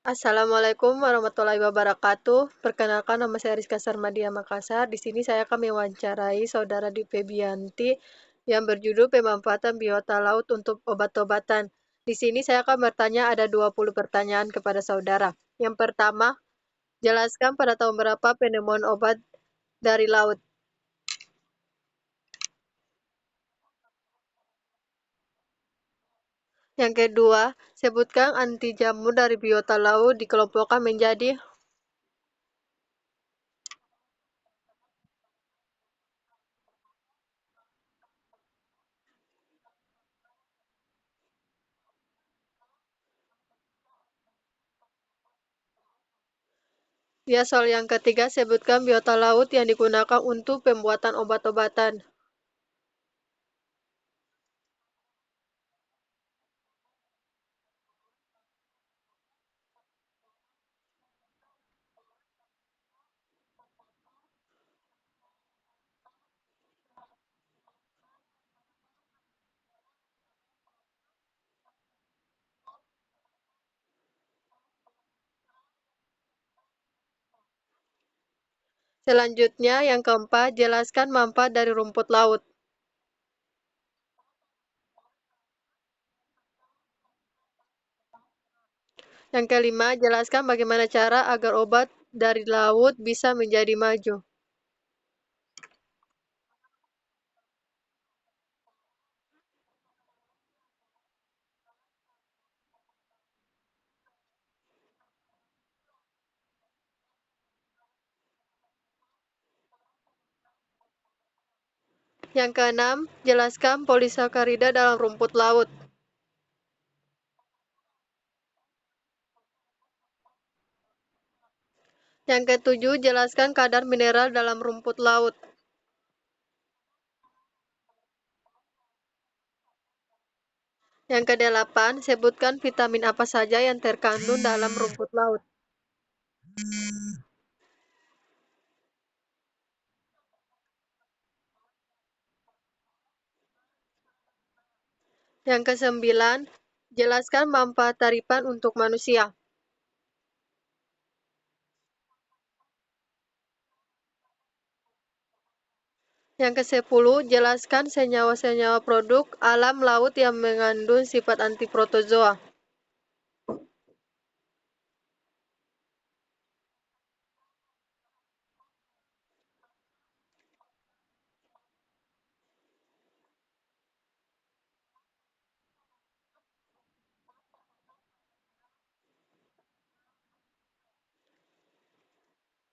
Assalamualaikum warahmatullahi wabarakatuh. Perkenalkan nama saya Rizka Sarmadia Makassar. Di sini saya akan mewawancarai saudara di Febianti yang berjudul pemanfaatan biota laut untuk obat-obatan. Di sini saya akan bertanya ada 20 pertanyaan kepada saudara. Yang pertama, jelaskan pada tahun berapa penemuan obat dari laut. Yang kedua, sebutkan anti jamur dari biota laut dikelompokkan menjadi. Ya, soal yang ketiga, sebutkan biota laut yang digunakan untuk pembuatan obat-obatan. Selanjutnya, yang keempat, jelaskan manfaat dari rumput laut. Yang kelima, jelaskan bagaimana cara agar obat dari laut bisa menjadi maju. Yang keenam, jelaskan polisakarida dalam rumput laut. Yang ketujuh, jelaskan kadar mineral dalam rumput laut. Yang kedelapan, sebutkan vitamin apa saja yang terkandung dalam rumput laut. Yang kesembilan, jelaskan manfaat taripan untuk manusia. Yang kesepuluh, jelaskan senyawa-senyawa produk alam laut yang mengandung sifat antiprotozoa.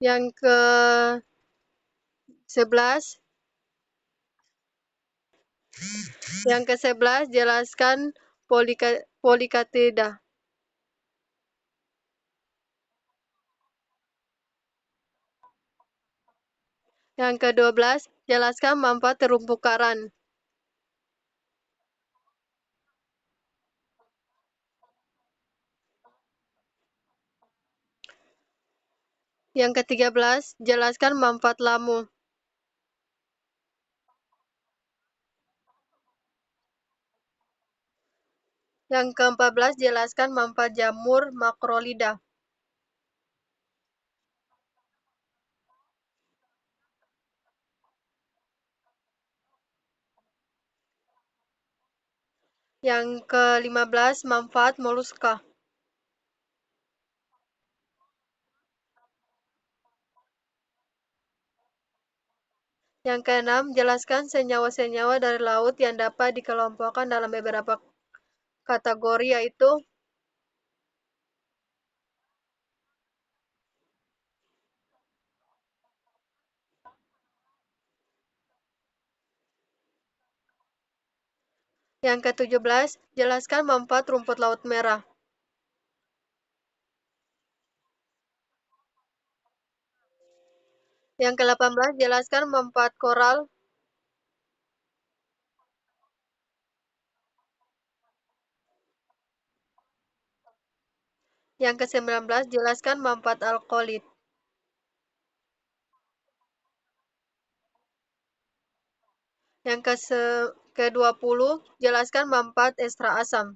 Yang ke-11, jelaskan polikatida. Yang ke-12, jelaskan manfaat terumpu karang. Yang ke-13, jelaskan manfaat lamu. Yang ke-14, jelaskan manfaat jamur makrolida. Yang ke-15, manfaat moluska. Yang keenam, jelaskan senyawa-senyawa dari laut yang dapat dikelompokkan dalam beberapa kategori, yaitu. Yang ke-17, jelaskan manfaat rumput laut merah. Yang ke-18, jelaskan manfaat koral. Yang ke-19, jelaskan manfaat alkolit. Yang ke-20, jelaskan manfaat ekstra asam.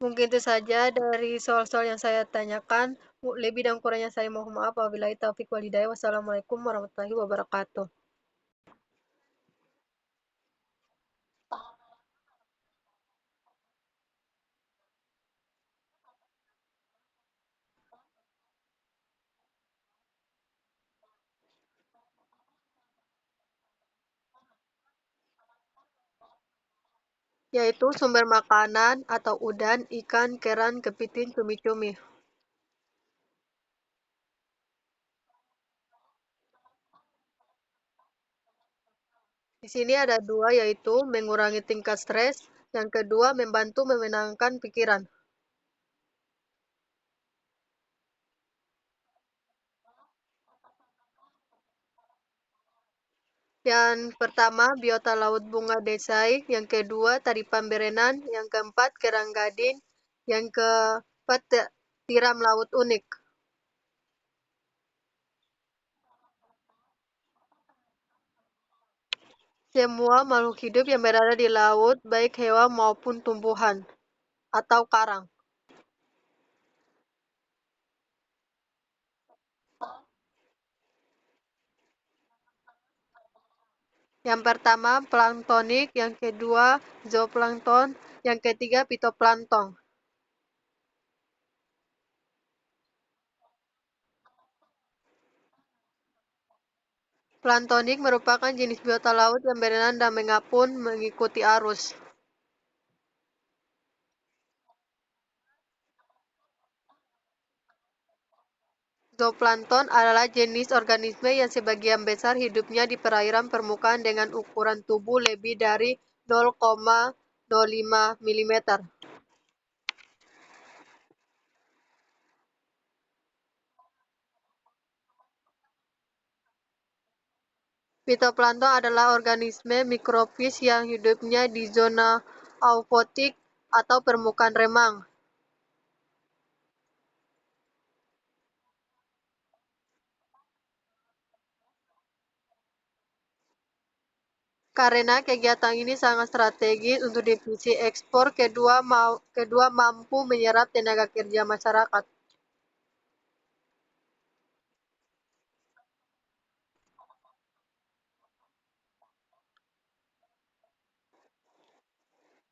Mungkin itu saja dari soal-soal yang saya tanyakan. Lebih dan kurangnya saya mohon maaf. Wabillahi taufiq walhidayah. Wassalamualaikum warahmatullahi wabarakatuh. Yaitu sumber makanan atau udan, ikan, kerang, kepiting, cumi-cumi. Di sini ada dua, yaitu mengurangi tingkat stres, yang kedua membantu memenangkan pikiran. Yang pertama, biota laut bunga desai, yang kedua taripan berenan, yang keempat kerang gading, yang keempat tiram laut unik. Semua makhluk hidup yang berada di laut, baik hewan maupun tumbuhan atau karang. Yang pertama planktonik, yang kedua zooplankton, yang ketiga fitoplankton. Planktonik merupakan jenis biota laut yang berenang dan mengapung mengikuti arus. Zooplankton adalah jenis organisme yang sebagian besar hidupnya di perairan permukaan dengan ukuran tubuh lebih dari 0,05 mm. Fitoplankton adalah organisme mikrofis yang hidupnya di zona eufotik atau permukaan remang. Karena kegiatan ini sangat strategis untuk divisi ekspor, kedua mampu menyerap tenaga kerja masyarakat.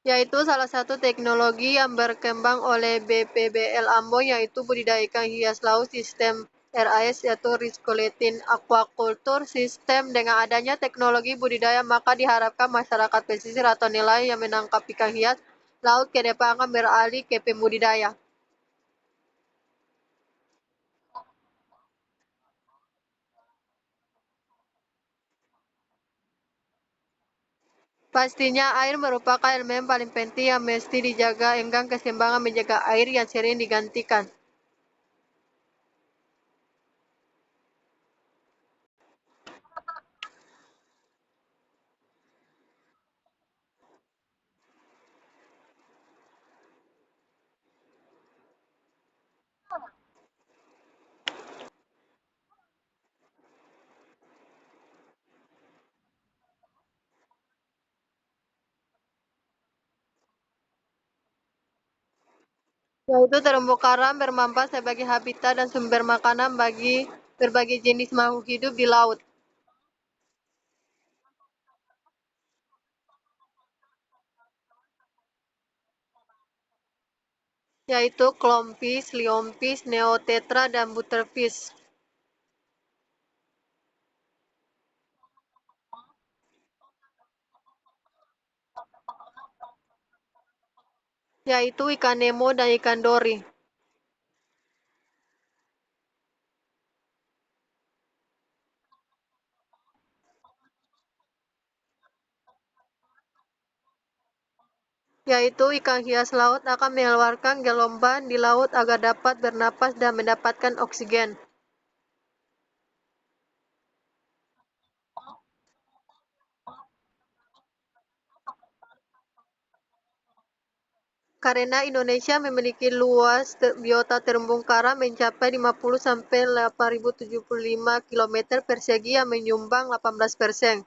Yaitu salah satu teknologi yang berkembang oleh BPBL Ambon, yaitu budidaya ikan hias laut sistem RAS yaitu Riscoletin Aquaculture System. Dengan adanya teknologi budidaya maka diharapkan masyarakat pesisir atau nelayan yang menangkap ikan hias laut ke depan akan beralih ke pembudidaya. Pastinya air merupakan elemen paling penting yang mesti dijaga, enggang keseimbangan menjaga air yang sering digantikan. Yaitu terumbu karang bermanfaat sebagai habitat dan sumber makanan bagi berbagai jenis makhluk hidup di laut. Yaitu clownfish, lionfish, neotetra, dan butterfish. Yaitu ikan nemo dan ikan dori. Yaitu ikan hias laut akan mengeluarkan gelombang di laut agar dapat bernapas dan mendapatkan oksigen. Karena Indonesia memiliki luas biota terumbu karang mencapai 50 sampai 8.075 km persegi yang menyumbang 18%.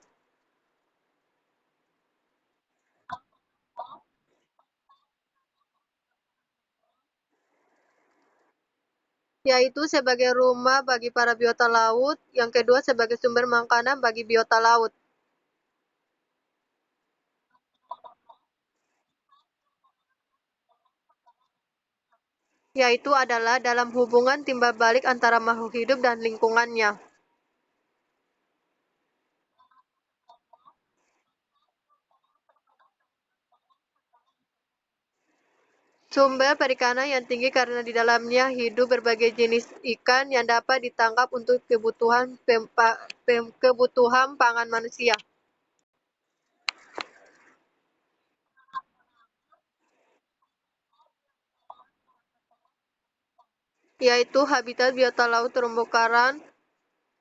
yaitu sebagai rumah bagi para biota laut, yang kedua sebagai sumber makanan bagi biota laut, yaitu adalah dalam hubungan timbal balik antara makhluk hidup dan lingkungannya. Sumber perikanan yang tinggi karena di dalamnya hidup berbagai jenis ikan yang dapat ditangkap untuk kebutuhan pangan manusia, yaitu habitat biota laut terumbu karang,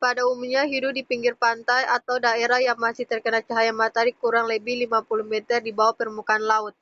pada umumnya hidup di pinggir pantai atau daerah yang masih terkena cahaya matahari kurang lebih 50 meter di bawah permukaan laut.